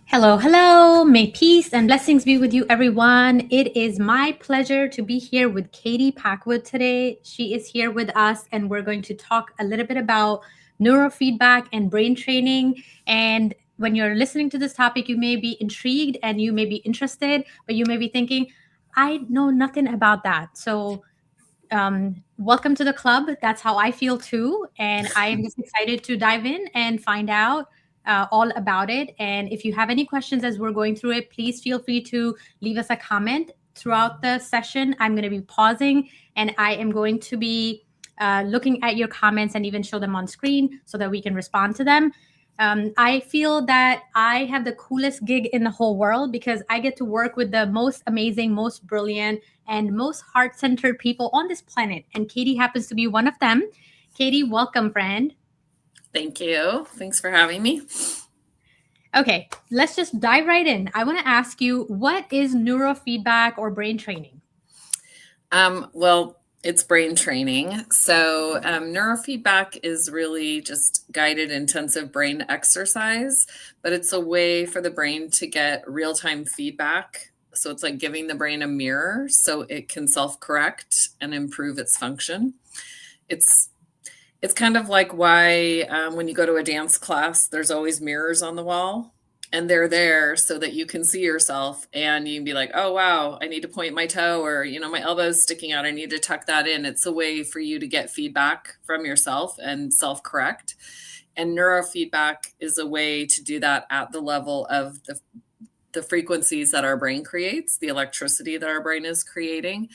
Hello, hello. May peace and blessings be with you, everyone. It is my pleasure to be here with Katie Packwood today. She is here with us, and we're going to talk a little bit about neurofeedback and brain training. And when you're listening to this topic, you may be intrigued and you may be interested, but you may be thinking, I know nothing about that. So, welcome to the club. That's how I feel too. And I am just excited to dive in and find out all about it. And if you have any questions as we're going through it, please feel free to leave us a comment throughout the session. I'm going to be pausing and I am going to be looking at your comments and even show them on screen so that we can respond to them. I feel that I have the coolest gig in the whole world because I get to work with the most amazing, most brilliant, and most heart-centered people on this planet. And Katie happens to be one of them. Katie, welcome, friend. Thank you. Thanks for having me. Okay, let's just dive right in. I want to ask you, what is neurofeedback or brain training? Well, it's brain training. So neurofeedback is really just guided intensive brain exercise, but it's a way for the brain to get real-time feedback. So it's like giving the brain a mirror so it can self-correct and improve its function. It's kind of like why when you go to a dance class, there's always mirrors on the wall. And they're there so that you can see yourself and you can be like, oh, wow, I need to point my toe, or, my elbow's sticking out. I need to tuck that in. It's a way for you to get feedback from yourself and self-correct. And neurofeedback is a way to do that at the level of the frequencies that our brain creates, the electricity that our brain is creating,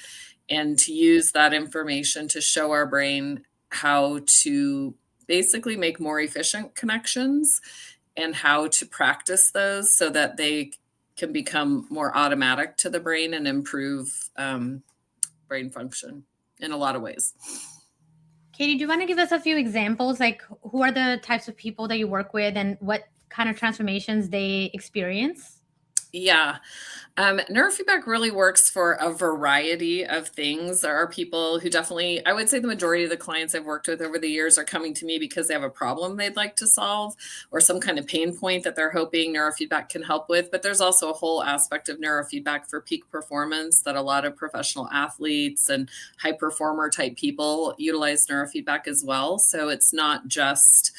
and to use that information to show our brain how to basically make more efficient connections and how to practice those so that they can become more automatic to the brain and improve brain function in a lot of ways. Katie, do you want to give us a few examples? Like, who are the types of people that you work with and what kind of transformations they experience? Yeah. Neurofeedback really works for a variety of things. There are people who definitely, I would say the majority of the clients I've worked with over the years are coming to me because they have a problem they'd like to solve or some kind of pain point that they're hoping neurofeedback can help with. But there's also a whole aspect of neurofeedback for peak performance that a lot of professional athletes and high performer type people utilize neurofeedback as well. So it's not just,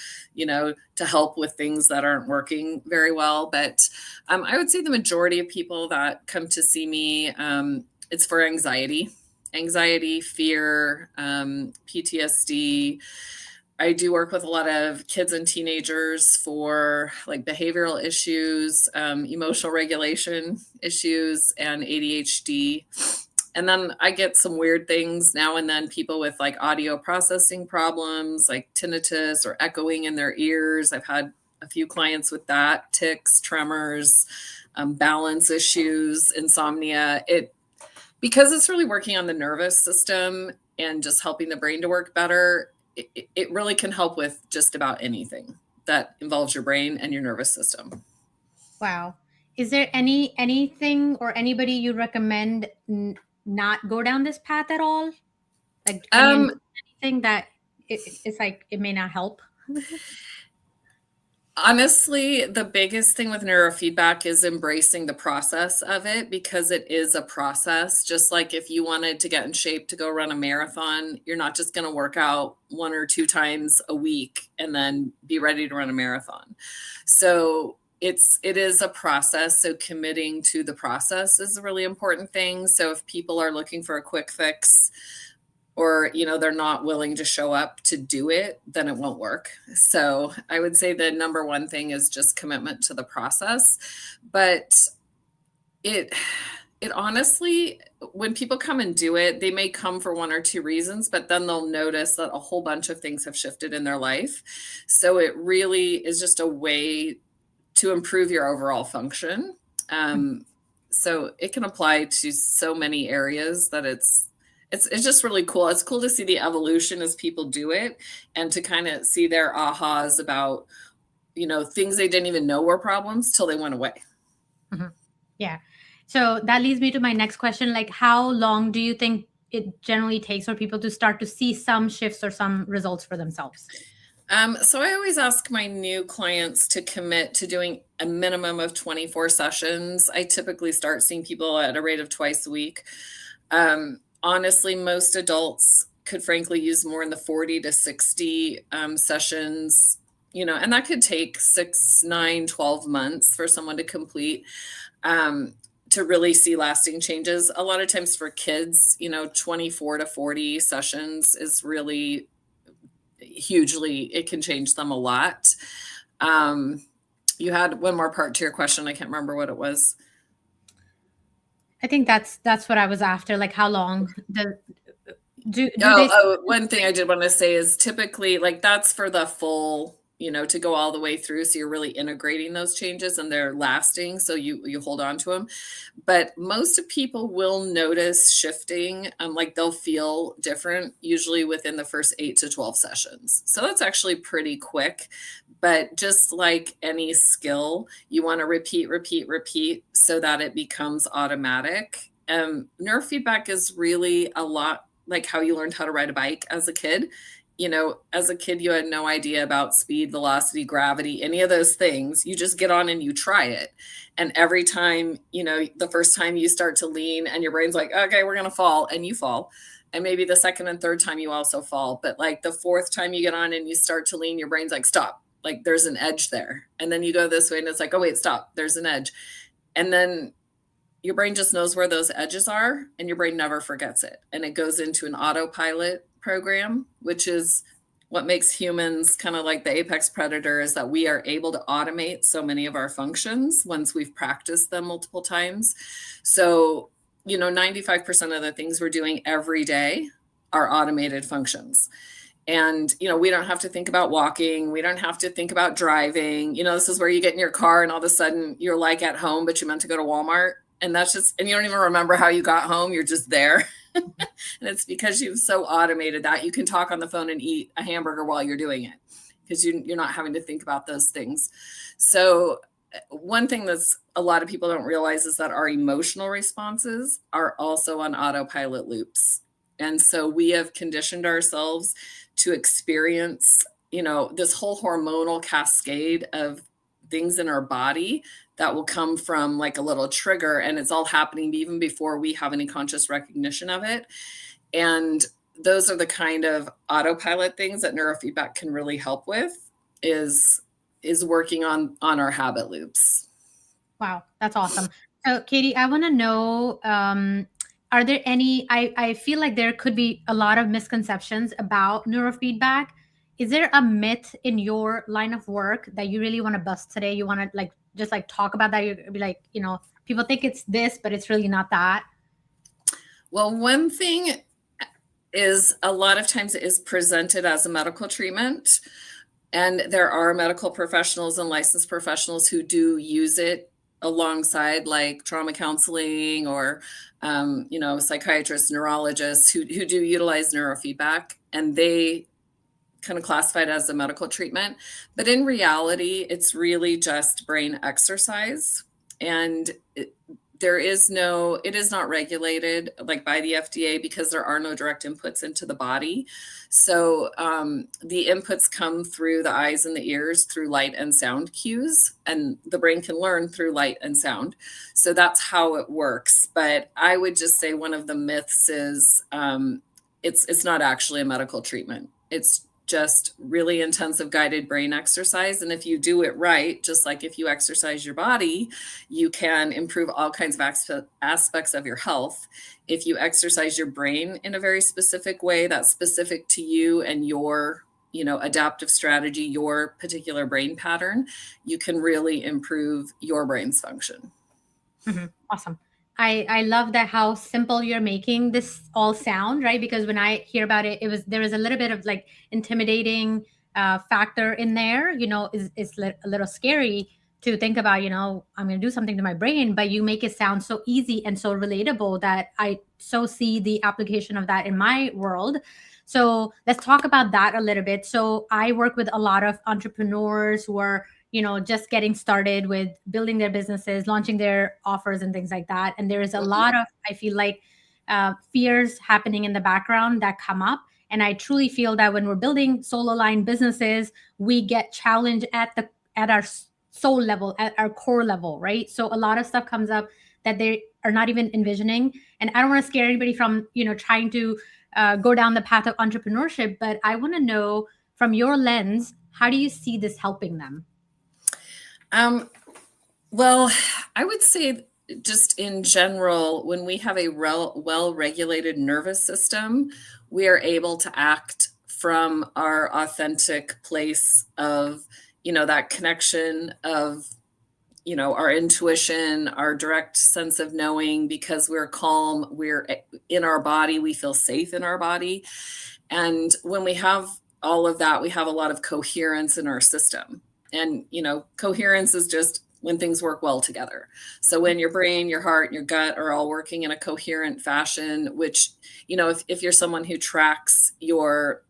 to help with things that aren't working very well. But I would say the majority of people that come to see me, it's for anxiety, fear, PTSD. I do work with a lot of kids and teenagers for like behavioral issues, emotional regulation issues, and ADHD. And then I get some weird things now and then, people with like audio processing problems, like tinnitus or echoing in their ears. I've had a few clients with that, tics, tremors, balance issues, insomnia. Because it's really working on the nervous system and just helping the brain to work better, it really can help with just about anything that involves your brain and your nervous system. Wow. Is there anything or anybody you recommend not go down this path at all? Like anything that it's like it may not help? Honestly, the biggest thing with neurofeedback is embracing the process of it, because it is a process. Just like if you wanted to get in shape to go run a marathon, you're not just going to work out 1 or 2 times a week and then be ready to run a marathon. So it is a process. So committing to the process is a really important thing. So if people are looking for a quick fix, or they're not willing to show up to do it, then it won't work. So I would say the number one thing is just commitment to the process. But it honestly, when people come and do it, they may come for 1 or 2 reasons, but then they'll notice that a whole bunch of things have shifted in their life. So it really is just a way to improve your overall function. So it can apply to so many areas that it's just really cool. It's cool to see the evolution as people do it and to kind of see their ahas about, things they didn't even know were problems till they went away. Mm-hmm. Yeah. So that leads me to my next question. Like, how long do you think it generally takes for people to start to see some shifts or some results for themselves? So I always ask my new clients to commit to doing a minimum of 24 sessions. I typically start seeing people at a rate of twice a week. Honestly, most adults could frankly use more in the 40 to 60 sessions, and that could take 6, 9, 12 months for someone to complete. To really see lasting changes. A lot of times for kids, 24 to 40 sessions is really hugely, it can change them a lot. You had one more part to your question. I can't remember what it was. I think that's what I was after. Like, how long do they? One thing I did want to say is typically like that's for the full, to go all the way through. So you're really integrating those changes and they're lasting. So you hold on to them. But most people will notice shifting. Like they'll feel different usually within the first 8 to 12 sessions. So that's actually pretty quick. But just like any skill, you want to repeat, repeat, repeat so that it becomes automatic. Neurofeedback is really a lot like how you learned how to ride a bike as a kid. As a kid, you had no idea about speed, velocity, gravity, any of those things. You just get on and you try it. And every time, the first time you start to lean and your brain's like, okay, we're going to fall, and you fall. And maybe the second and third time you also fall. But like the fourth time you get on and you start to lean, your brain's like, stop, like there's an edge there. And then you go this way and it's like, oh, wait, stop, there's an edge. And then your brain just knows where those edges are and your brain never forgets it. And it goes into an autopilot program, which is what makes humans kind of like the apex predator, is that we are able to automate so many of our functions once we've practiced them multiple times. So, 95% of the things we're doing every day are automated functions. And, we don't have to think about walking. We don't have to think about driving. This is where you get in your car and all of a sudden you're like at home, but you meant to go to Walmart. And and you don't even remember how you got home. You're just there. And it's because you've so automated that you can talk on the phone and eat a hamburger while you're doing it because you're not having to think about those things. So one thing that's a lot of people don't realize is that our emotional responses are also on autopilot loops. And so we have conditioned ourselves to experience, this whole hormonal cascade of things in our body that will come from like a little trigger, and it's all happening even before we have any conscious recognition of it. And those are the kind of autopilot things that neurofeedback can really help with, is working on our habit loops. Wow, that's awesome. So, Katie, I want to know, are there any, I feel like there could be a lot of misconceptions about neurofeedback. Is there a myth in your line of work that you really want to bust today? You want to like, just like talk about that? You'd be like, people think it's this, but it's really not that. Well, one thing is a lot of times it is presented as a medical treatment. And there are medical professionals and licensed professionals who do use it alongside like trauma counseling or, psychiatrists, neurologists who do utilize neurofeedback, and they kind of classified as a medical treatment. But in reality, it's really just brain exercise. And it is not regulated like by the FDA because there are no direct inputs into the body. So the inputs come through the eyes and the ears through light and sound cues, and the brain can learn through light and sound. So that's how it works. But I would just say one of the myths is it's not actually a medical treatment. It's just really intensive guided brain exercise. And if you do it right, just like if you exercise your body, you can improve all kinds of aspects of your health. If you exercise your brain in a very specific way that's specific to you and your adaptive strategy, your particular brain pattern, you can really improve your brain's function. Mm-hmm. Awesome. I love that how simple you're making this all sound, right? Because when I hear about it, there was a little bit of like intimidating factor in there. It's a little scary to think about. I'm going to do something to my brain, but you make it sound so easy and so relatable that I so see the application of that in my world. So let's talk about that a little bit. So I work with a lot of entrepreneurs who are just getting started with building their businesses, launching their offers and things like that. And there is a lot of, I feel like, fears happening in the background that come up. And I truly feel that when we're building soul aligned businesses, we get challenged at our soul level, at our core level, right? So a lot of stuff comes up that they are not even envisioning. And I don't want to scare anybody from, trying to go down the path of entrepreneurship, but I want to know from your lens, how do you see this helping them? Well, I would say just in general, when we have a well-regulated nervous system, we are able to act from our authentic place of, that connection of, our intuition, our direct sense of knowing, because we're calm, we're in our body, we feel safe in our body. And when we have all of that, we have a lot of coherence in our system. And, coherence is just when things work well together. So when your brain, your heart, and your gut are all working in a coherent fashion, which, if you're someone who tracks your,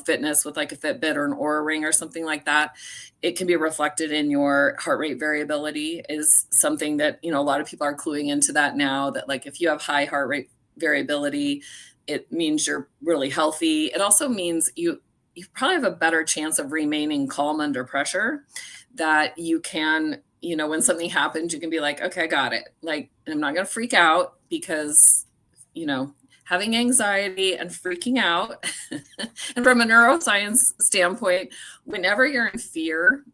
fitness with like a Fitbit or an Oura Ring or something like that, it can be reflected in your heart rate variability is something that, a lot of people are cluing into that now, that like if you have high heart rate variability, it means you're really healthy. It also means you probably have a better chance of remaining calm under pressure, that you can, when something happens, you can be like, okay, I got it. Like, I'm not going to freak out, because, having anxiety and freaking out, and from a neuroscience standpoint, whenever you're in fear,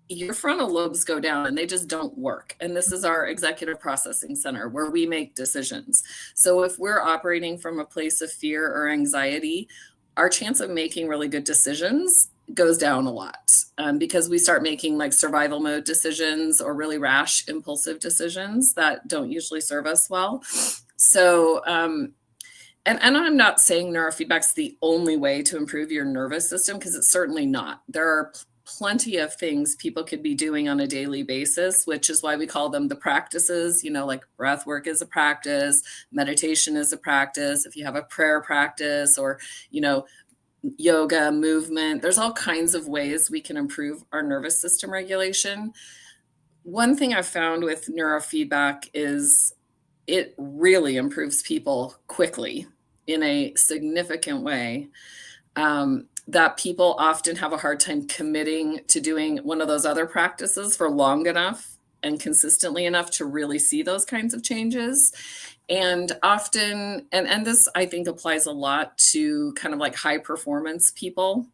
your frontal lobes go down and they just don't work. And this is our executive processing center where we make decisions. So if we're operating from a place of fear or anxiety, our chance of making really good decisions goes down a lot, because we start making like survival mode decisions or really rash, impulsive decisions that don't usually serve us well. So, and I'm not saying neurofeedback's the only way to improve your nervous system, because it's certainly not. There are plenty of things people could be doing on a daily basis, which is why we call them the practices. Like breath work is a practice, meditation is a practice. If you have a prayer practice, or, yoga, movement, there's all kinds of ways we can improve our nervous system regulation. One thing I've found with neurofeedback is it really improves people quickly in a significant way. That people often have a hard time committing to doing one of those other practices for long enough and consistently enough to really see those kinds of changes. And often, and this I think applies a lot to kind of like high performance people.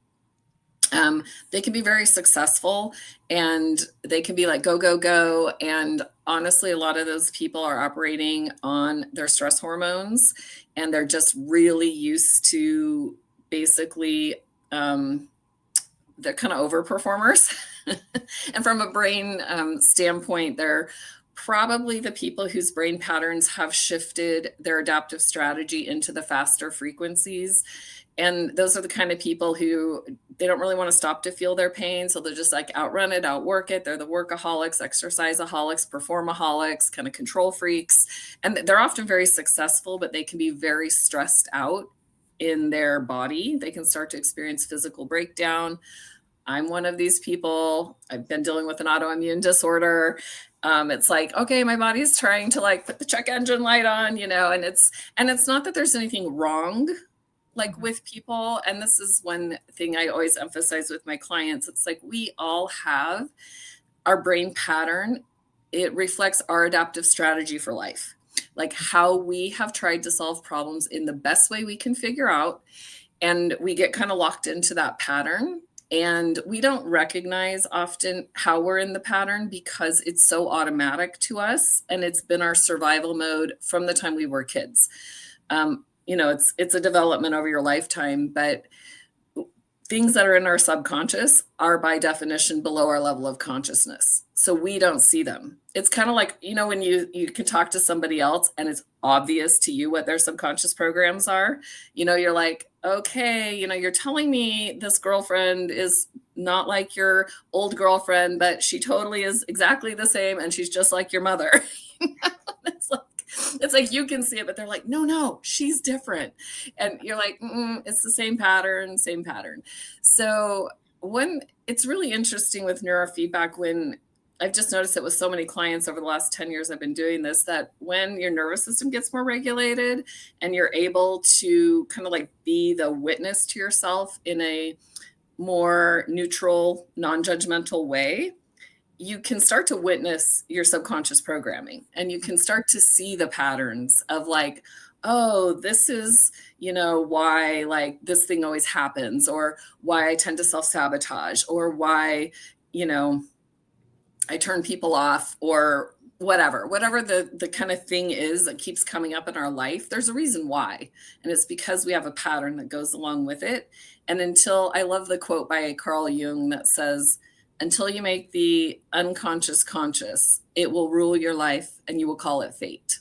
They can be very successful and they can be like, go, go, go. And honestly, a lot of those people are operating on their stress hormones, and they're just really used to basically, they're kind of overperformers. And from a brain standpoint, they're probably the people whose brain patterns have shifted their adaptive strategy into the faster frequencies. And those are the kind of people who they don't really want to stop to feel their pain. So they'll just like outrun it, outwork it. They're the workaholics, exerciseaholics, performaholics, kind of control freaks. And they're often very successful, but they can be very stressed out in their body. They can start to experience physical breakdown. I'm one of these people. I've been dealing with an autoimmune disorder. It's like, okay, my body's trying to like put the check engine light on, and it's not that there's anything wrong like with people. And this is one thing I always emphasize with my clients. It's like, we all have our brain pattern. It reflects our adaptive strategy for life, like how we have tried to solve problems in the best way we can figure out. And we get kind of locked into that pattern. And we don't recognize often how we're in the pattern because it's so automatic to us. And it's been our survival mode from the time we were kids. It's a development over your lifetime, but things that are in our subconscious are by definition below our level of consciousness. So we don't see them. It's kind of like, when you can talk to somebody else and it's obvious to you what their subconscious programs are, you're like, okay, you're telling me this girlfriend is not like your old girlfriend, but she totally is exactly the same. And she's just like your mother. It's like you can see it, but they're like, no, she's different. And you're like, it's the same pattern. So when it's really interesting with neurofeedback, when I've just noticed it with so many clients over the last 10 years I've been doing this, that when your nervous system gets more regulated and you're able to kind of like be the witness to yourself in a more neutral, non-judgmental way, you can start to witness your subconscious programming, and you can start to see the patterns of like, oh, this is, why like this thing always happens, or why I tend to self-sabotage, or why, you know, I turn people off, or whatever the kind of thing is that keeps coming up in our life. There's a reason why. And it's because we have a pattern that goes along with it. And until, I love the quote by Carl Jung that says, until you make the unconscious conscious, it will rule your life and you will call it fate.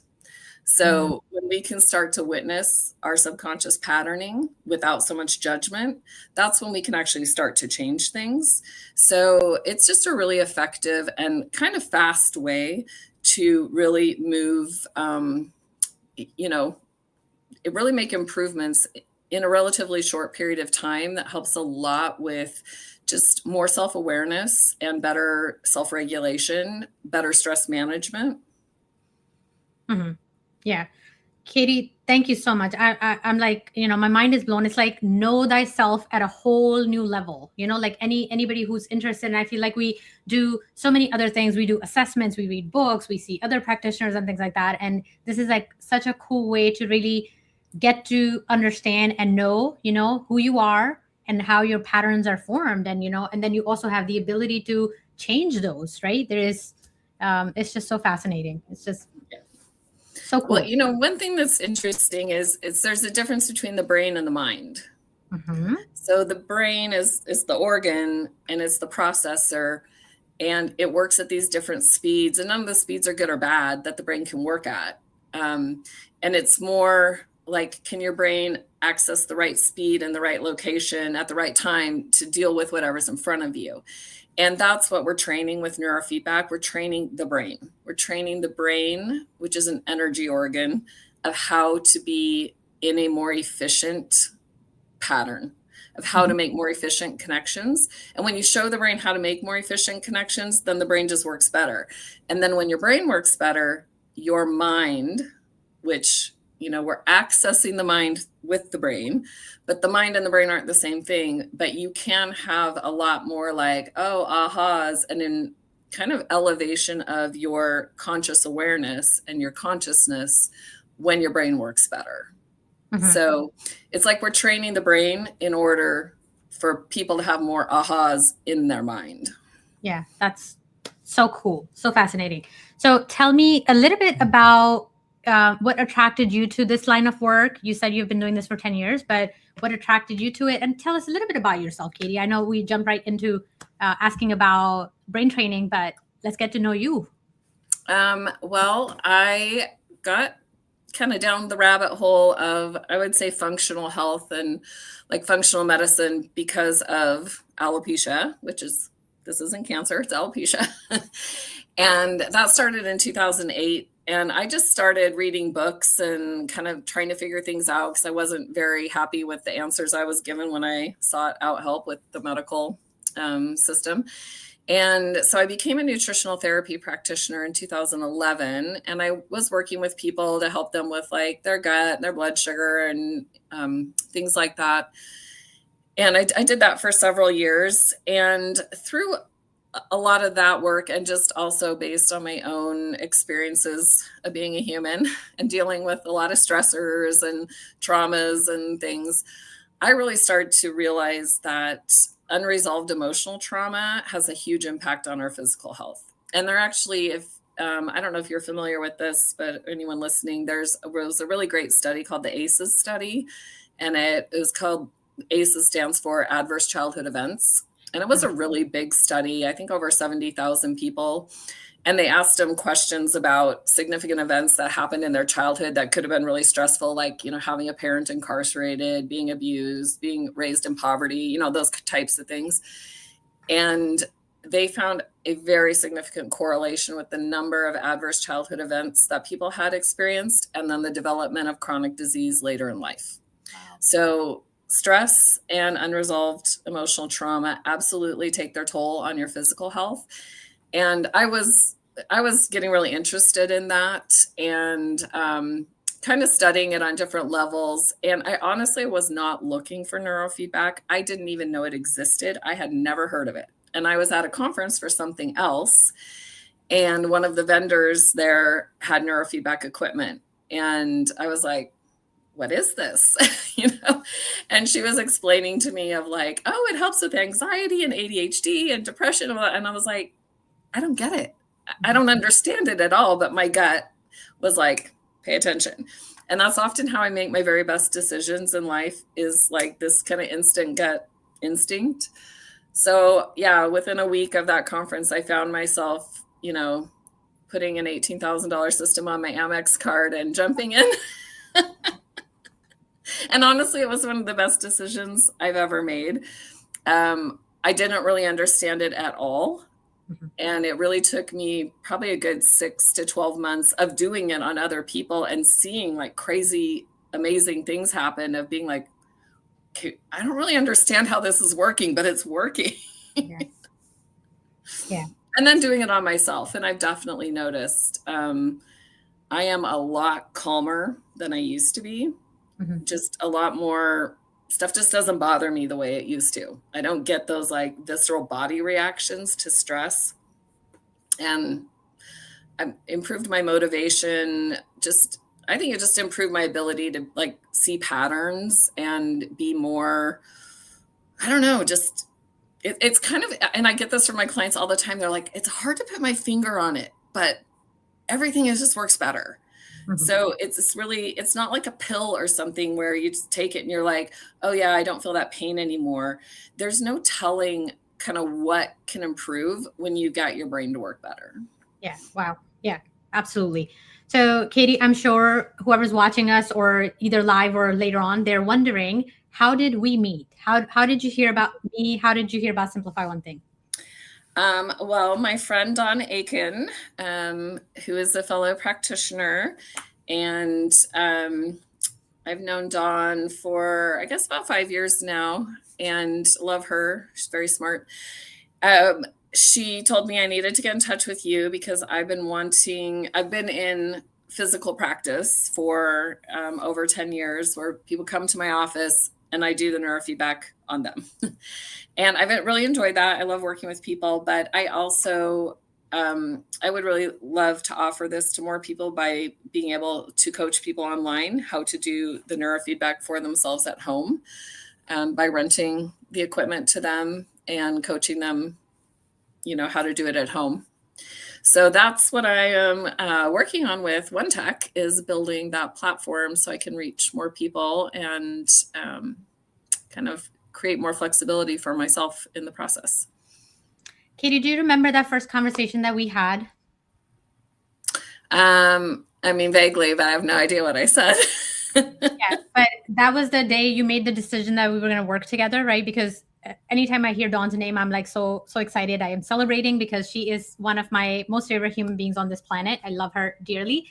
So when we can start to witness our subconscious patterning without so much judgment, that's when we can actually start to change things. So it's just a really effective and kind of fast way to really move, really make improvements in a relatively short period of time. That helps a lot with just more self-awareness and better self-regulation, better stress management. Yeah. Katie, thank you so much. I'm like, my mind is blown. It's like know thyself at a whole new level, like anybody who's interested. And I feel like we do so many other things. We do assessments, we read books, we see other practitioners and things like that. And this is like such a cool way to really get to understand and know, who you are and how your patterns are formed. And, and then you also have the ability to change those, right? It's just so fascinating. It's just so cool. Well, one thing that's interesting is there's a difference between the brain and the mind. So the brain is the organ, and it's the processor, and it works at these different speeds, and none of the speeds are good or bad that the brain can work at. And it's more like, can your brain access the right speed and the right location at the right time to deal with whatever's in front of you? And that's what we're training with neurofeedback. We're training the brain. We're training the brain, which is an energy organ, of how to be in a more efficient pattern, of how to make more efficient connections. And when you show the brain how to make more efficient connections, then the brain just works better. And then when your brain works better, your mind, which, we're accessing the mind with the brain, but the mind and the brain aren't the same thing. But you can have a lot more like, ahas, and in kind of elevation of your conscious awareness and your consciousness when your brain works better. So it's like we're training the brain in order for people to have more ahas in their mind. Yeah, that's so cool. So fascinating. So tell me a little bit about what attracted you to this line of work. You said you've been doing this for 10 years, but what attracted you to it? And tell us a little bit about yourself, Katie. I know we jumped right into asking about brain training, but let's get to know you. Well, I got kind of down the rabbit hole of, I would say, functional health and like functional medicine because of alopecia, this isn't cancer, it's alopecia. And that started in 2008. And I just started reading books and kind of trying to figure things out because I wasn't very happy with the answers I was given when I sought out help with the medical system. And so I became a nutritional therapy practitioner in 2011, and I was working with people to help them with like their gut, their blood sugar, and things like that. And I did that for several years. And through a lot of that work, and just also based on my own experiences of being a human and dealing with a lot of stressors and traumas and things, I really started to realize that unresolved emotional trauma has a huge impact on our physical health. And there actually, I don't know if you're familiar with this, but anyone listening, there was a really great study called the ACEs study. And it was called, ACEs stands for Adverse Childhood Events. And it was a really big study, I think over 70,000 people. And they asked them questions about significant events that happened in their childhood that could have been really stressful, like, having a parent incarcerated, being abused, being raised in poverty, those types of things. And they found a very significant correlation with the number of adverse childhood events that people had experienced and then the development of chronic disease later in life. Wow. So stress and unresolved emotional trauma absolutely take their toll on your physical health. And I was getting really interested in that, and kind of studying it on different levels. And I honestly was not looking for neurofeedback. I didn't even know it existed. I had never heard of it. And I was at a conference for something else. And one of the vendors there had neurofeedback equipment. And I was like, what is this? And she was explaining to me of like, oh, it helps with anxiety and ADHD and depression. And I was like, I don't get it. I don't understand it at all. But my gut was like, pay attention. And that's often how I make my very best decisions in life, is like this kind of instant gut instinct. So yeah, within a week of that conference, I found myself, putting an $18,000 system on my Amex card and jumping in. And honestly, it was one of the best decisions I've ever made. I didn't really understand it at all. Mm-hmm. And it really took me probably a good 6 to 12 months of doing it on other people and seeing like crazy, amazing things happen, of being like, okay, I don't really understand how this is working, but it's working. Yeah. Yeah. And then doing it on myself. And I've definitely noticed I am a lot calmer than I used to be. Mm-hmm. Just a lot more stuff just doesn't bother me the way it used to. I don't get those like visceral body reactions to stress. And I've improved my motivation. I think it just improved my ability to like see patterns and be more, I don't know, just it's kind of, and I get this from my clients all the time. They're like, it's hard to put my finger on it, but everything just works better. Mm-hmm. So it's not like a pill or something where you just take it and you're like, oh yeah, I don't feel that pain anymore. There's no telling kind of what can improve when you got your brain to work better. Yeah. Wow. Yeah, absolutely. So Katie, I'm sure whoever's watching us, or either live or later on, they're wondering, how did we meet? How did you hear about me? How did you hear about Simplify One Thing? Well, my friend Don Aiken, who is a fellow practitioner, and I've known Dawn for, I guess, about 5 years now, and love her. She's very smart. She told me I needed to get in touch with you because I've been in physical practice for over 10 years, where people come to my office and I do the neurofeedback on them. And I've really enjoyed that. I love working with people, but I also, I would really love to offer this to more people by being able to coach people online how to do the neurofeedback for themselves at home, by renting the equipment to them and coaching them, how to do it at home. So that's what I am working on with One Tech, is building that platform so I can reach more people and kind of create more flexibility for myself in the process. Katie, do you remember that first conversation that we had? Vaguely, but I have no idea what I said. Yeah, but that was the day you made the decision that we were going to work together, right? Because anytime I hear Dawn's name, I'm like so excited. I am celebrating because she is one of my most favorite human beings on this planet. I love her dearly.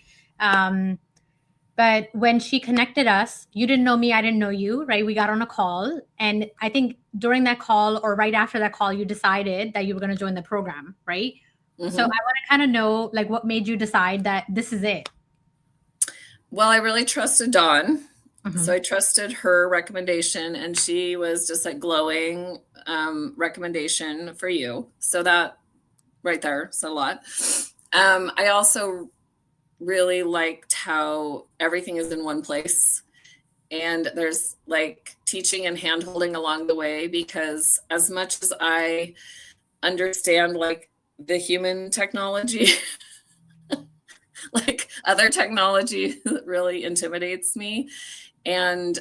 But when she connected us, you didn't know me, I didn't know you, right? We got on a call. And I think during that call, or right after that call, you decided that you were going to join the program, right? Mm-hmm. So I want to kind of know, like, what made you decide that this is it? Well, I really trusted Dawn. Mm-hmm. So I trusted her recommendation, and she was just like glowing recommendation for you. So that right there said a lot. I also really liked how everything is in one place, and there's like teaching and hand-holding along the way, because as much as I understand like the human technology, like other technology really intimidates me. And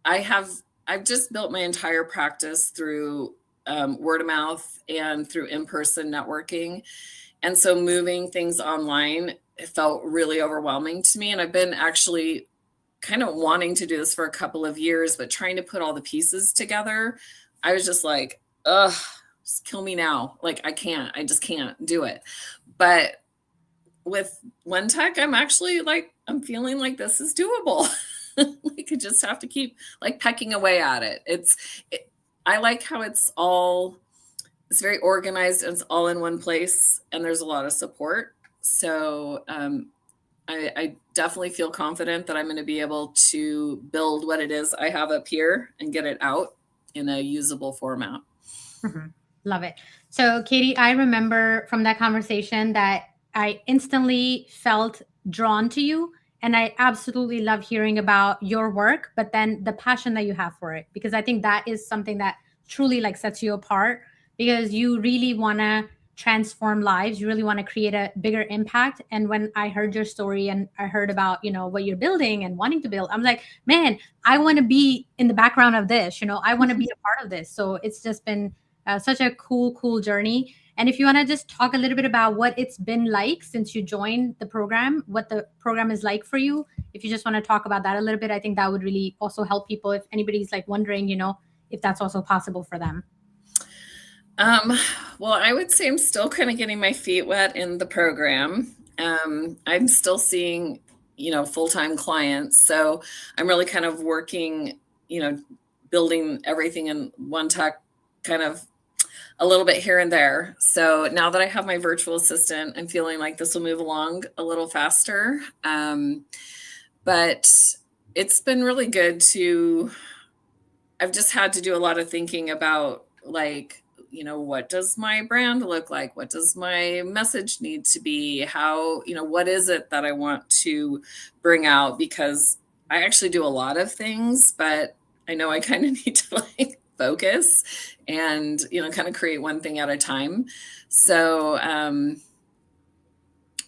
I've just built my entire practice through word of mouth and through in-person networking. And so moving things online, it felt really overwhelming to me. And I've been actually kind of wanting to do this for a couple of years, but trying to put all the pieces together, I was just like, ugh, just kill me now. Like, I just can't do it. But with One Tech, I'm feeling like this is doable. We could just have to keep like pecking away at it. I like how it's all it's very organized and it's all in one place, and there's a lot of support. So I definitely feel confident that I'm going to be able to build what it is I have up here and get it out in a usable format. Mm-hmm. Love it. So, Katie, I remember from that conversation that I instantly felt drawn to you. And I absolutely love hearing about your work, but then the passion that you have for it, because I think that is something that truly like sets you apart, because you really want to transform lives. You really want to create a bigger impact. And when I heard your story and I heard about, what you're building and wanting to build, I'm like, man, I want to be in the background of this. I want to be a part of this. So it's just been such a cool journey. And if you want to just talk a little bit about what it's been like since you joined the program, what the program is like for you, if you just want to talk about that a little bit, I think that would really also help people if anybody's like wondering, if that's also possible for them. Well, I would say I'm still kind of getting my feet wet in the program. I'm still seeing, full-time clients. So I'm really kind of working, building everything in one tech kind of a little bit here and there. So now that I have my virtual assistant, I'm feeling like this will move along a little faster. But it's been really good I've just had to do a lot of thinking about like, what does my brand look like? What does my message need to be? How, what is it that I want to bring out? Because I actually do a lot of things, but I know I kind of need to like focus and, kind of create one thing at a time. So,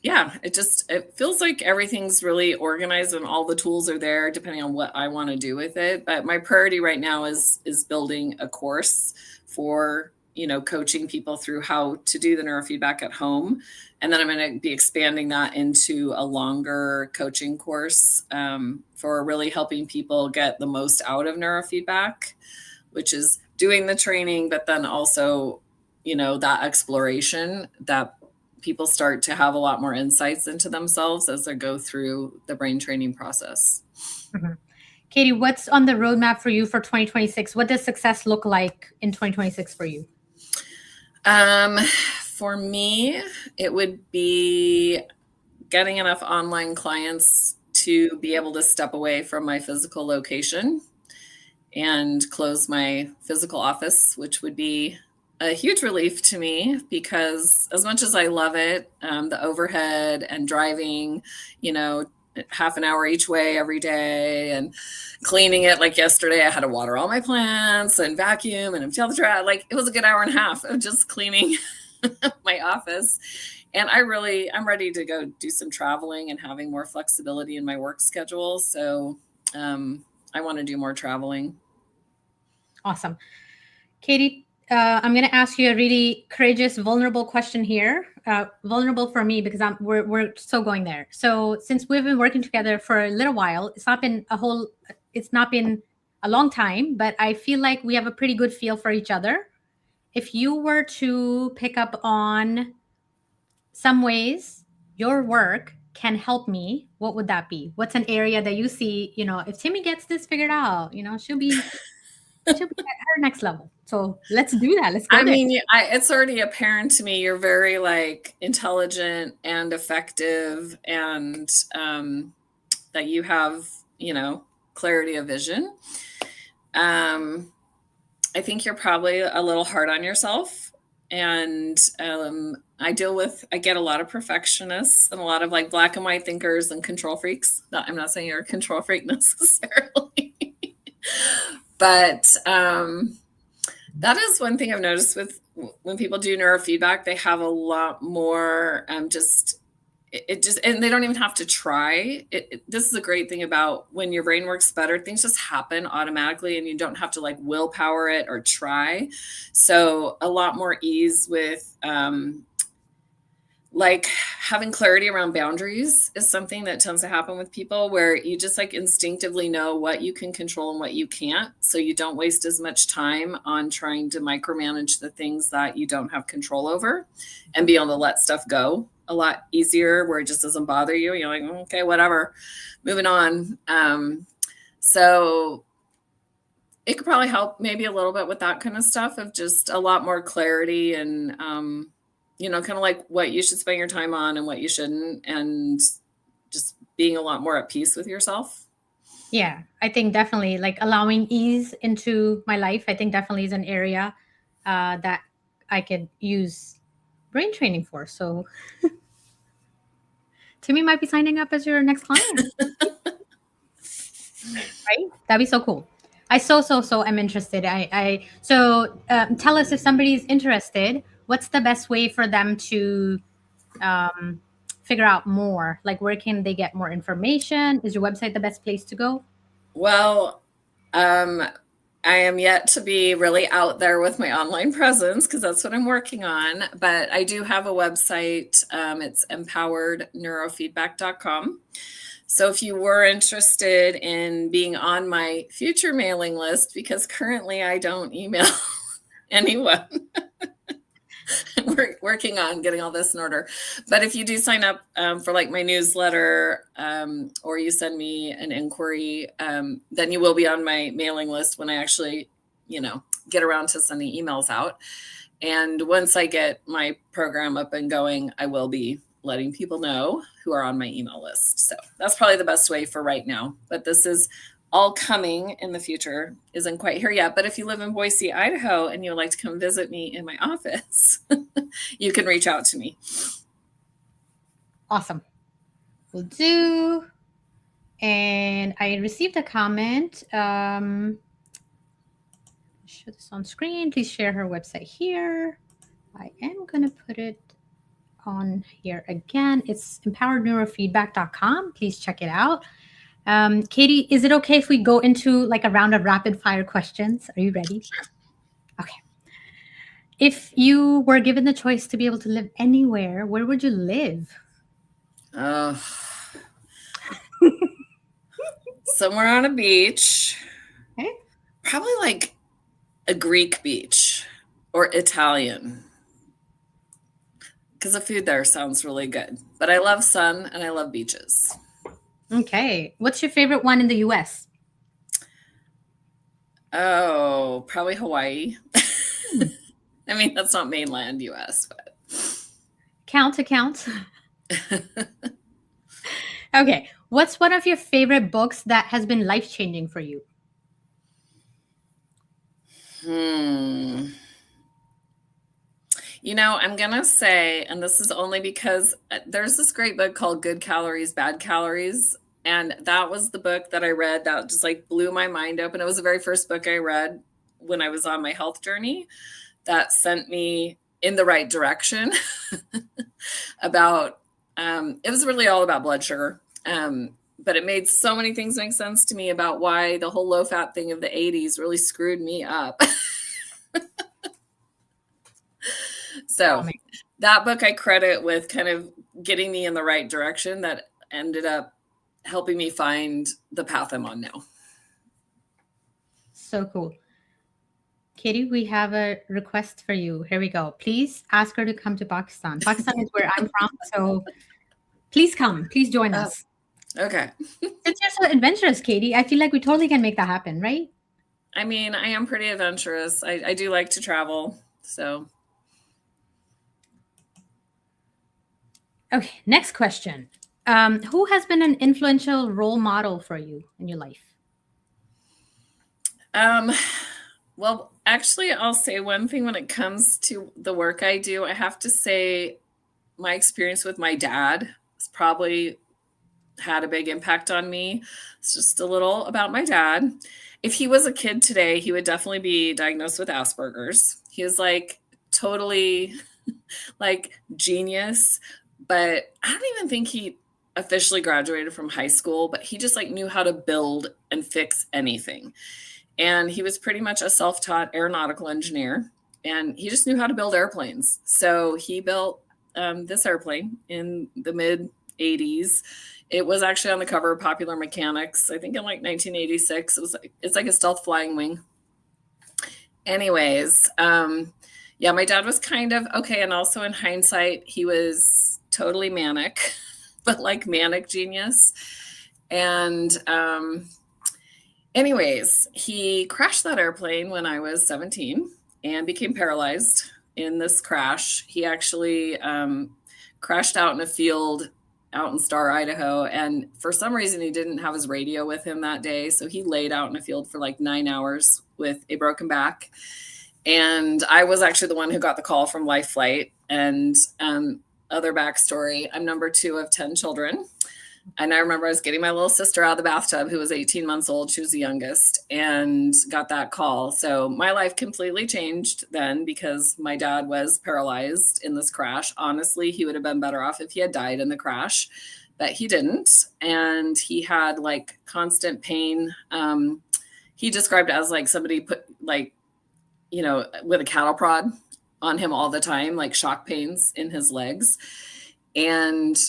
yeah, it feels like everything's really organized and all the tools are there depending on what I want to do with it. But my priority right now is building a course for, coaching people through how to do the neurofeedback at home. And then I'm going to be expanding that into a longer coaching course for really helping people get the most out of neurofeedback, which is doing the training, but then also, that exploration that people start to have a lot more insights into themselves as they go through the brain training process. Mm-hmm. Katie, what's on the roadmap for you for 2026? What does success look like in 2026 for you? For me, it would be getting enough online clients to be able to step away from my physical location and close my physical office, which would be a huge relief to me because as much as I love it, the overhead and driving, half an hour each way every day and cleaning it. Like yesterday, I had to water all my plants and vacuum and empty all the trash. Like it was a good hour and a half of just cleaning my office. And I'm ready to go do some traveling and having more flexibility in my work schedule. So I want to do more traveling. Awesome. Katie, I'm going to ask you a really courageous, vulnerable question here. Vulnerable for me because we're still going there. So since we've been working together for a little while, it's not been a long time, but I feel like we have a pretty good feel for each other. If you were to pick up on some ways your work can help me, what would that be? What's an area that you see, if Timmy gets this figured out, she'll be at her next level. So let's do that. Let's go there. Mean, it's already apparent to me you're very like intelligent and effective and that you have, clarity of vision. I think you're probably a little hard on yourself. And I get a lot of perfectionists and a lot of like black and white thinkers and control freaks. I'm not saying you're a control freak necessarily. But that is one thing I've noticed with when people do neurofeedback, they have a lot more and they don't even have to try. This is a great thing about when your brain works better, things just happen automatically and you don't have to like willpower it or try. So a lot more ease with like having clarity around boundaries is something that tends to happen with people where you just like instinctively know what you can control and what you can't. So you don't waste as much time on trying to micromanage the things that you don't have control over and be able to let stuff go a lot easier where it just doesn't bother you. You're like, okay, whatever, moving on. So it could probably help maybe a little bit with that kind of stuff, of just a lot more clarity and, kind of like what you should spend your time on and what you shouldn't, and just being a lot more at peace with yourself. Yeah, I think definitely like allowing ease into my life, I think definitely is an area that I could use brain training for. So Timmy might be signing up as your next client. Right? That'd be so cool. I so am interested. Tell us if somebody's interested. What's the best way for them to figure out more? Like, where can they get more information? Is your website the best place to go? Well, I am yet to be really out there with my online presence because that's what I'm working on. But I do have a website. It's empoweredneurofeedback.com. So if you were interested in being on my future mailing list, because currently I don't email anyone. We're working on getting all this in order. But if you do sign up for like my newsletter, or you send me an inquiry, then you will be on my mailing list when I actually, get around to sending emails out. And once I get my program up and going, I will be letting people know who are on my email list. So that's probably the best way for right now. But this is all coming in the future, isn't quite here yet. But if you live in Boise, Idaho, and you would like to come visit me in my office, you can reach out to me. Awesome. Will do. And I received a comment. Show this on screen. Please share her website here. I am going to put it on here again. It's empoweredneurofeedback.com. Please check it out. Katie, is it okay if we go into like a round of rapid fire questions? Are you ready? Sure. Okay. If you were given the choice to be able to live anywhere, where would you live? Somewhere on a beach. Okay. Probably like a Greek beach or Italian, because the food there sounds really good. But I love sun and I love beaches. Okay. What's your favorite one in the US? Oh, probably Hawaii. I mean, that's not mainland US, but Count. Okay. What's one of your favorite books that has been life-changing for you? I'm going to say, and this is only because there's this great book called Good Calories, Bad Calories. And that was the book that I read that just like blew my mind open. It was the very first book I read when I was on my health journey that sent me in the right direction about, it was really all about blood sugar. But it made so many things make sense to me about why the whole low fat thing of the 80s really screwed me up. So that book I credit with kind of getting me in the right direction that ended up helping me find the path I'm on now. So cool. Katie, we have a request for you. Here we go. Please ask her to come to Pakistan. Pakistan is where I'm from. So please come. Please join us. Okay. Since you're so adventurous, Katie, I feel like we totally can make that happen, right? I mean, I am pretty adventurous. I do like to travel. So. Okay, next question. Who has been an influential role model for you in your life? Well, actually, I'll say one thing when it comes to the work I do. I have to say my experience with my dad has probably had a big impact on me. It's just a little about my dad. If he was a kid today, he would definitely be diagnosed with Asperger's. He was like totally like genius, but I don't even think he officially graduated from high school, but he just like knew how to build and fix anything. And he was pretty much a self-taught aeronautical engineer, and he just knew how to build airplanes. So he built this airplane in the mid 80s. It was actually on the cover of Popular Mechanics, I think in like 1986. It's like a stealth flying wing. Anyways, yeah, my dad was kind of okay. And also in hindsight, he was totally manic, but like manic genius. And anyways, he crashed that airplane when I was 17 and became paralyzed in this crash. He actually crashed out in a field out in Star, Idaho. And for some reason, he didn't have his radio with him that day. So he laid out in a field for like 9 hours with a broken back. And I was actually the one who got the call from Life Flight. And other backstory, I'm number 2 of 10 children. And I remember I was getting my little sister out of the bathtub, who was 18 months old. She was the youngest, and got that call. So my life completely changed then because my dad was paralyzed in this crash. Honestly, he would have been better off if he had died in the crash, but he didn't. And he had like constant pain. He described it as like somebody put like, with a cattle prod on him all the time, like shock pains in his legs. And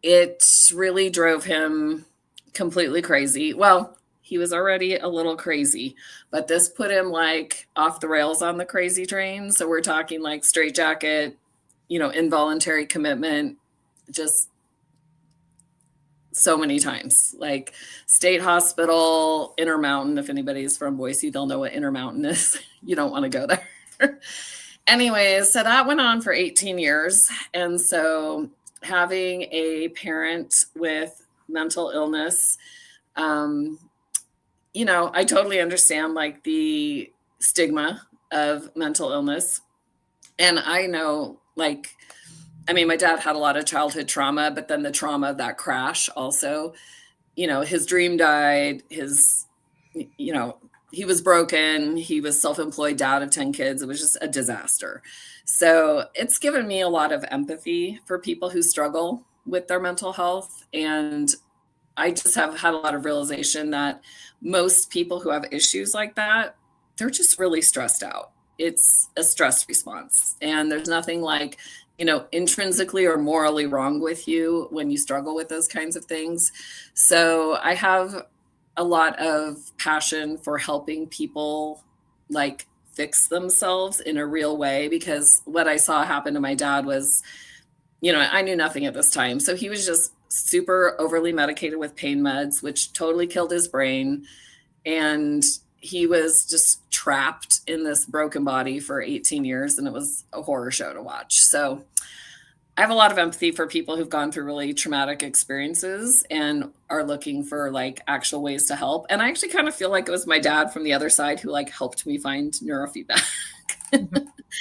it really drove him completely crazy. Well, he was already a little crazy, but this put him like off the rails on the crazy train. So we're talking like straitjacket, involuntary commitment, just so many times, like state hospital, Intermountain. If anybody's from Boise, they'll know what Intermountain is. You don't want to go there. Anyways, so that went on for 18 years. And so having a parent with mental illness, I totally understand like the stigma of mental illness. And I know my dad had a lot of childhood trauma, but then the trauma of that crash also, his dream died, he was broken. He was self-employed dad of 10 kids. It was just a disaster. So it's given me a lot of empathy for people who struggle with their mental health. And I just have had a lot of realization that most people who have issues like that, they're just really stressed out. It's a stress response. And there's nothing like, intrinsically or morally wrong with you when you struggle with those kinds of things. So I have a lot of passion for helping people like fix themselves in a real way, because what I saw happen to my dad was, I knew nothing at this time. So he was just super overly medicated with pain meds, which totally killed his brain. And he was just trapped in this broken body for 18 years. And it was a horror show to watch. So I have a lot of empathy for people who've gone through really traumatic experiences and are looking for like actual ways to help. And I actually kind of feel like it was my dad from the other side who like helped me find neurofeedback. I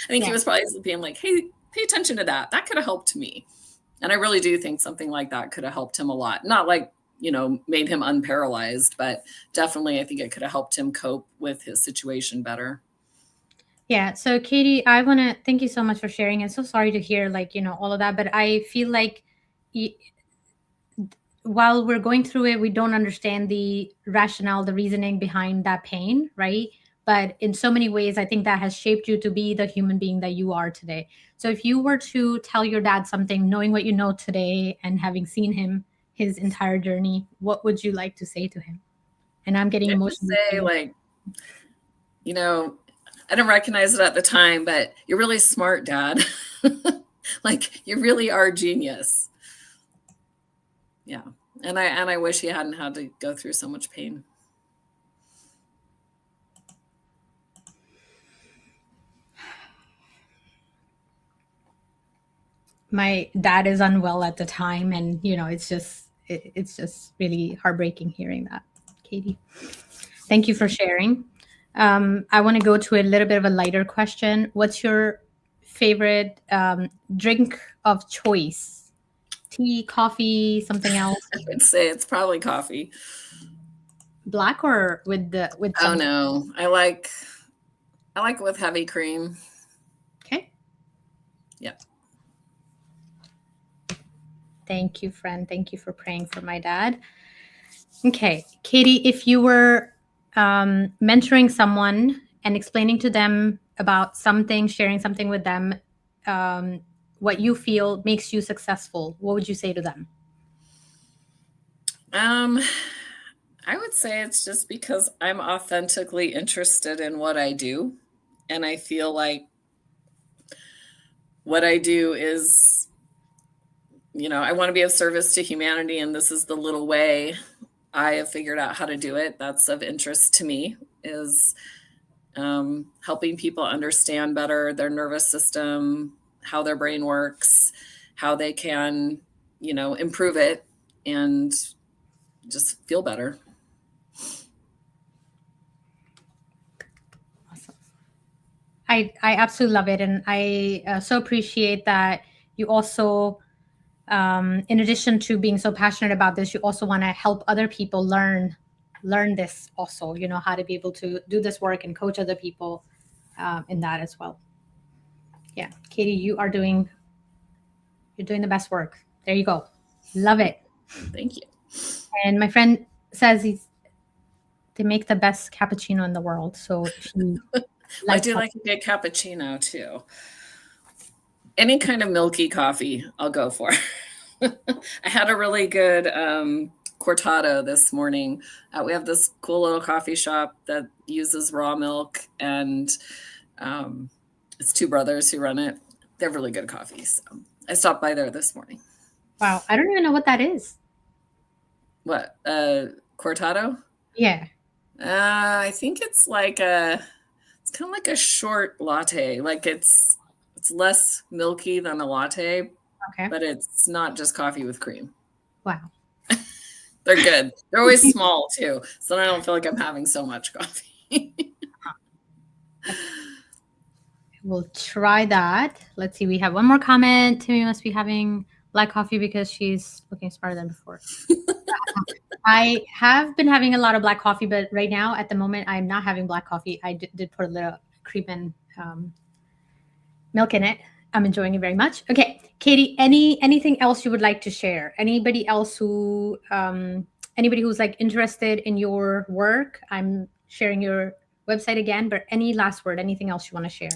think he was probably being like, hey, pay attention to that. That could have helped me. And I really do think something like that could have helped him a lot. Not like, made him unparalyzed, but definitely I think it could have helped him cope with his situation better. Yeah. So Katie, I want to thank you so much for sharing. I'm so sorry to hear all of that, but I feel like while we're going through it, we don't understand the rationale, the reasoning behind that pain, right? But in so many ways, I think that has shaped you to be the human being that you are today. So if you were to tell your dad something, knowing what you know today and having seen him his entire journey, what would you like to say to him? And I'm getting emotional. Say like, I didn't recognize it at the time, but you're really smart, Dad. Like you really are a genius. Yeah. And I wish he hadn't had to go through so much pain. My dad is unwell at the time, and it's just really heartbreaking hearing that. Katie, thank you for sharing. I want to go to a little bit of a lighter question. What's your favorite drink of choice? Tea, coffee, something else? I would say it's probably coffee. Black or with Oh no, I like it with heavy cream. Okay. Yep. Thank you, friend. Thank you for praying for my dad. Okay, Katie, if you were mentoring someone and explaining to them about something, sharing something with them, what you feel makes you successful, what would you say to them? I would say it's just because I'm authentically interested in what I do. And I feel like what I do is, I want to be of service to humanity. And this is the little way I have figured out how to do it. That's of interest to me, is helping people understand better their nervous system, how their brain works, how they can, improve it and just feel better. Awesome. I absolutely love it. And I so appreciate that you also, in addition to being so passionate about this, you also want to help other people learn this also, how to be able to do this work and coach other people in that as well. Yeah. Katie, you're doing the best work. There you go. Love it. Thank you. And my friend says they make the best cappuccino in the world. So if you I do like a good cappuccino too. Any kind of milky coffee, I'll go for. I had a really good cortado this morning. We have this cool little coffee shop that uses raw milk, and it's two brothers who run it. They're really good coffee. So I stopped by there this morning. Wow. I don't even know what that is. What? Cortado? Yeah. I think it's it's kind of like a short latte. Like it's less milky than a latte, Okay. but it's not just coffee with cream. Wow. They're good. They're always small too, so I don't feel like I'm having so much coffee. We'll try that. Let's see. We have one more comment. Timmy must be having black coffee because she's looking smarter than before. I have been having a lot of black coffee, but right now, at the moment, I'm not having black coffee. I did put a little cream and milk in it. I'm enjoying it very much. Okay, Katie, anything else you would like to share? Anybody else anybody who's like interested in your work? I'm sharing your website again, but any last word, anything else you want to share?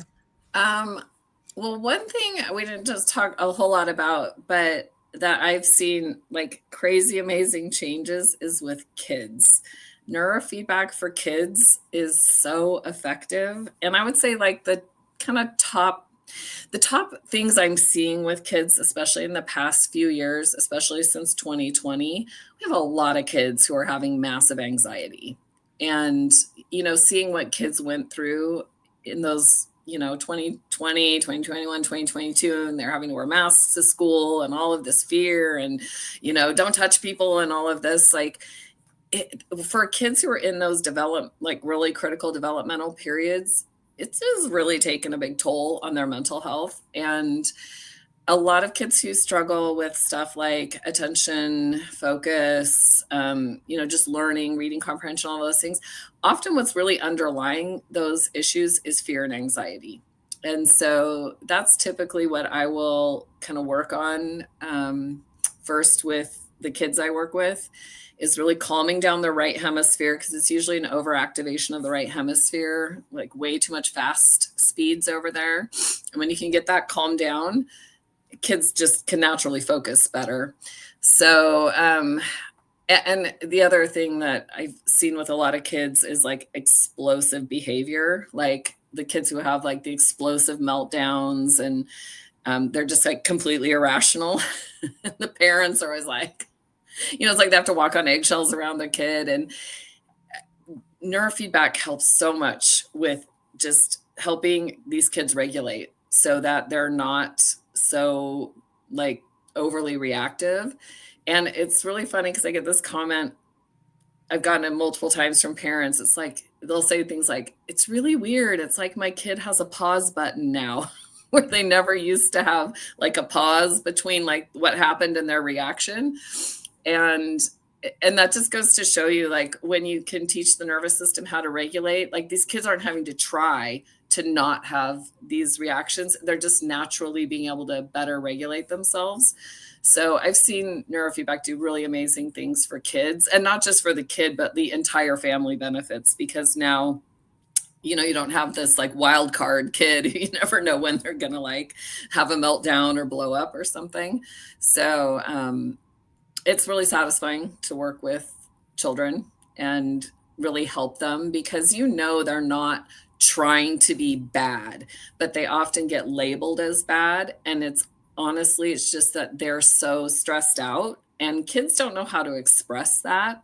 Well, one thing we didn't just talk a whole lot about, but that I've seen like crazy, amazing changes is with kids. Neurofeedback for kids is so effective. And I would say like the top things I'm seeing with kids, especially in the past few years, especially since 2020, we have a lot of kids who are having massive anxiety. And, seeing what kids went through in those 2020, 2021, 2022, and they're having to wear masks to school and all of this fear and, don't touch people and all of this, for kids who are in those really critical developmental periods, it is really taken a big toll on their mental health. And a lot of kids who struggle with stuff like attention, focus, just learning, reading comprehension, all those things, often what's really underlying those issues is fear and anxiety. And so that's typically what I will kind of work on first with the kids I work with, is really calming down the right hemisphere, because it's usually an overactivation of the right hemisphere, like way too much fast speeds over there. And when you can get that calmed down, kids just can naturally focus better. So, and the other thing that I've seen with a lot of kids is like explosive behavior, like the kids who have like the explosive meltdowns and they're just like completely irrational. The parents are always like, it's like they have to walk on eggshells around their kid. And neurofeedback helps so much with just helping these kids regulate so that they're not so like overly reactive. And it's really funny because I get this comment, I've gotten it multiple times from parents. It's like, they'll say things like, it's really weird. It's like my kid has a pause button now, where they never used to have like a pause between like what happened and their reaction. And that just goes to show you, like, when you can teach the nervous system how to regulate, like these kids aren't having to try to not have these reactions. They're just naturally being able to better regulate themselves. So I've seen neurofeedback do really amazing things for kids, and not just for the kid, but the entire family benefits, because now, you don't have this like wild card kid who you never know when they're going to like have a meltdown or blow up or something. So, it's really satisfying to work with children and really help them, because they're not trying to be bad, but they often get labeled as bad. And it's just that they're so stressed out, and kids don't know how to express that.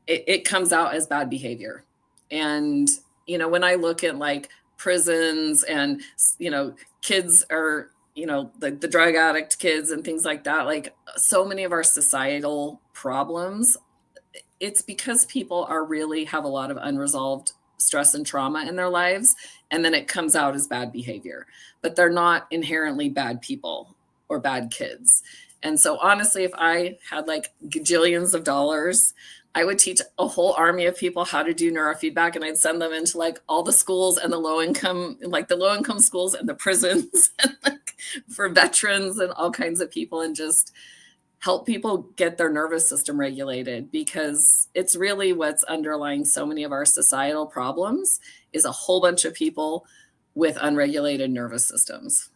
it comes out as bad behavior. And, when I look at like prisons and, kids are, the drug addict kids and things like that, like so many of our societal problems, it's because people really have a lot of unresolved stress and trauma in their lives. And then it comes out as bad behavior, but they're not inherently bad people or bad kids. And so honestly, if I had like gajillions of dollars, I would teach a whole army of people how to do neurofeedback, and I'd send them into like all the schools and the low income schools and the prisons and like for veterans and all kinds of people, and just help people get their nervous system regulated, because it's really what's underlying so many of our societal problems is a whole bunch of people with unregulated nervous systems.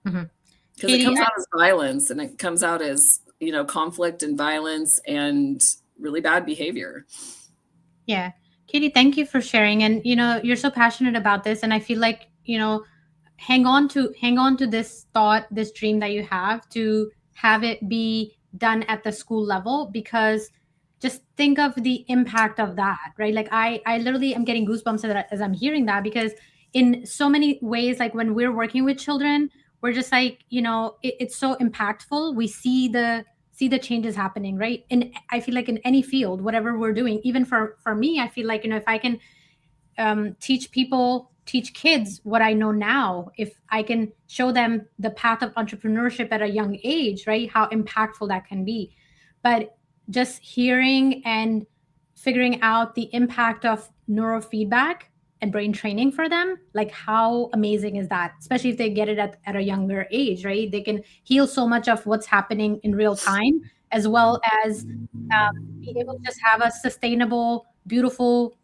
Mm-hmm. Because it comes out as violence, and it comes out as, conflict and violence and really bad behavior. Yeah. Katie, thank you for sharing. And, you're so passionate about this. And I feel like, hang on to this thought, this dream that you have, to have it be done at the school level, because just think of the impact of that, right? Like I literally am getting goosebumps as I'm hearing that, because in so many ways, like when we're working with children, we're just like, it's so impactful. We see the changes happening, right? And I feel like in any field, whatever we're doing, even for me, I feel like, if I can teach kids what I know now, if I can show them the path of entrepreneurship at a young age, right? How impactful that can be. But just hearing and figuring out the impact of neurofeedback and brain training for them, like how amazing is that? Especially if they get it at a younger age, right? They can heal so much of what's happening in real time, as well as be able to just have a sustainable, beautiful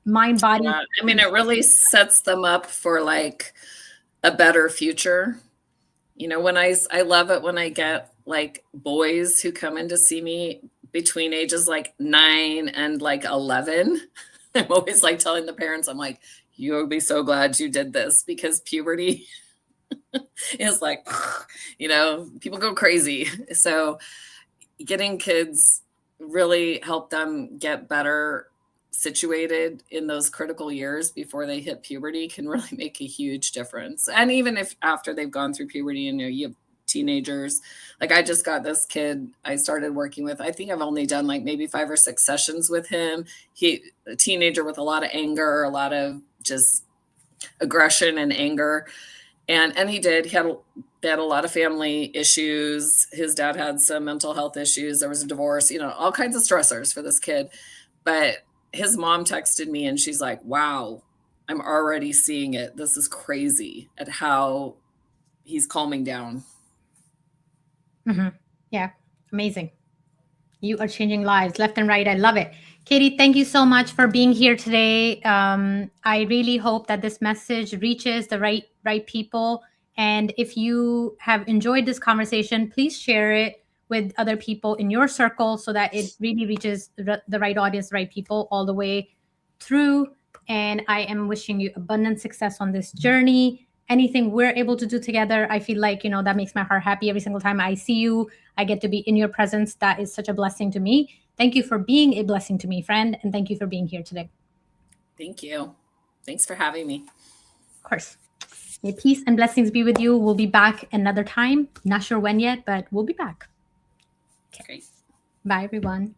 mind, body. Yeah, I mean, it really sets them up for like a better future. When I love it when I get like boys who come in to see me between ages like 9 and like 11. I'm always like telling the parents, I'm like, you'll be so glad you did this, because puberty is like, people go crazy. So getting kids really help them get better situated in those critical years before they hit puberty can really make a huge difference. And even if after they've gone through puberty and you have teenagers, like I just got this kid I started working with. I think I've only done like maybe 5 or 6 sessions with him. A teenager with a lot of anger, a lot of just aggression and anger. And he had a lot of family issues. His dad had some mental health issues. There was a divorce, all kinds of stressors for this kid. But his mom texted me and she's like, wow, I'm already seeing it. This is crazy at how he's calming down. Mm-hmm. Yeah. Amazing. You are changing lives left and right. I love it. Katie, thank you so much for being here today. I really hope that this message reaches the right people. And if you have enjoyed this conversation, please share it with other people in your circle so that it really reaches the right audience, the right people all the way through. And I am wishing you abundant success on this journey. Anything we're able to do together, I feel like, that makes my heart happy every single time I see you. I get to be in your presence. That is such a blessing to me. Thank you for being a blessing to me, friend. And thank you for being here today. Thank you. Thanks for having me. Of course. May peace and blessings be with you. We'll be back another time. Not sure when yet, but we'll be back. Okay. Great. Bye, everyone.